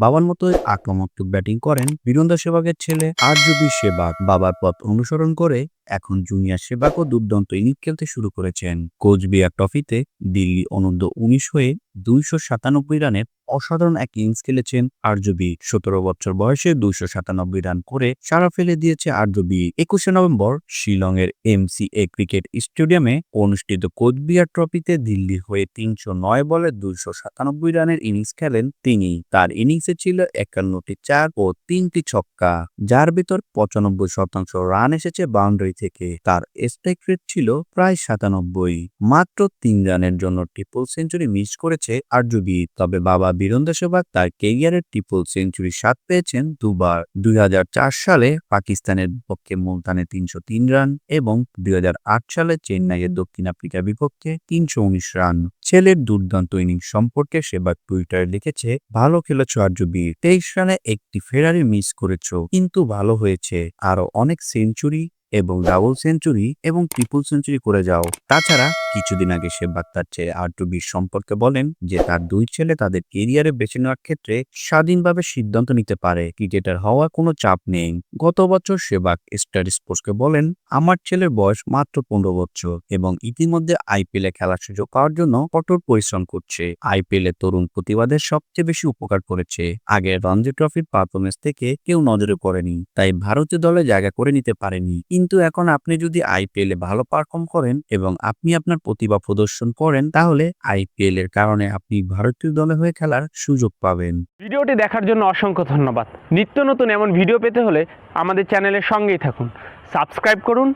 বাবার মতোই আক্রমণাত্মক ব্যাটিং করেন বীরেন্দ্র সেহবাগের ছেলে আরজবি সেহবাগ। বাবার পথ অনুসরণ করে এখন জুনিয়র সেহবাগও দুর্দান্ত ইনিংস খেলতে শুরু করেছেন। কোচবিহার ট্রফিতে দিল্লি অনূর্ধ্ব-19 হয়ে 297 রানের অসাধারণ এক ইনিংস খেলেছেন আরজবি। 17 বছর বয়সে 297 রান করে সাড়া ফেলে দিয়েছে আরজবি। 21শে নভেম্বর শিলংয়ের MCA ক্রিকেট স্টেডিয়ামে অনুষ্ঠিত কোচবিহার ট্রফিতে দিল্লির হয়ে 309 বলে 297 রানের ইনিংস খেলেন তিনি। তার ইনিংসে ছিল 51টি চার ও 3টি ছক্কা, যার ভিতর 95% রান এসেছে বাউন্ডারি থেকে। তার স্ট্রাইক রেট ছিল প্রায় 97। মাত্র 3 রানের জন্য ট্রিপল সেঞ্চুরি মিস করেছে আরজবি। তবে বাবা বীরেন্দ্র সেহবাগ তার ক্যারিয়ারের ট্রিপল সেঞ্চুরির স্বাদ পেয়েছেন দুবার। 2004 সালে পাকিস্তানের বিপক্ষে মুলতানে 303 রান এবং 2008 সালে চেন্নাইয়ের দক্ষিণ আফ্রিকার বিপক্ষে 319 রান। ছেলের দুর্দান্ত ইনিংস সম্পর্কে সেহবাগ টুইটারে লিখেছে, ভালো খেলেছো আরজবি, 23 রানে একটি ফেরারি মিস করেছো, কিন্তু ভালো হয়েছে। আরো অনেক সেঞ্চুরি এবং ডাবল সেঞ্চুরি এবং ট্রিপল সেঞ্চুরি করে যাও। তাছাড়া কিছুদিন আগে সেহবাগ তার ছেলে আরজবির সম্পর্কে বলেন যে তার দুই ছেলে তাদের কেরিয়ারে বেছে নেওয়ার ক্ষেত্রে স্বাধীনভাবে সিদ্ধান্ত নিতে পারে, ক্রিকেটার হওয়ার কোনো চাপ নেই। গত বছর সেহবাগ স্টার স্পোর্টসকে বলেন, আমার ছেলের বয়স মাত্র 15 বছর এবং ইতিমধ্যে IPL-এ খেলার সুযোগ পাওয়ার জন্য কঠোর পরিশ্রম করছে। IPL-এ তরুণ প্রতিভাদের সবচেয়ে বেশি উপকার করেছে। আগের রঞ্জি ট্রফির পারফরমেন্স থেকে কেউ নজরে পড়েনি, তাই ভারতীয় দলে জায়গা করে নিতে পারেনি। কিন্তু এখন আপনি যদি IPL-এ ভালো পারফর্ম করেন এবং আপনি আপনার প্রতিভা প্রদর্শন করেন, তাহলে IPL-এর কারণে আপনি ভারতীয় দলে হয়ে খেলার সুযোগ পাবেন। ভিডিওটি দেখার জন্য অসংখ্য ধন্যবাদ। নিত্য নতুন এমন ভিডিও পেতে হলে আমাদের চ্যানেলের সঙ্গেই থাকুন, সাবস্ক্রাইব করুন,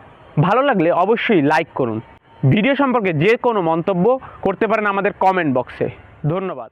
ভালো লাগলে অবশ্যই লাইক করুন। ভিডিও সম্পর্কে যে কোনো মন্তব্য করতে পারেন আমাদের কমেন্ট বক্সে। ধন্যবাদ।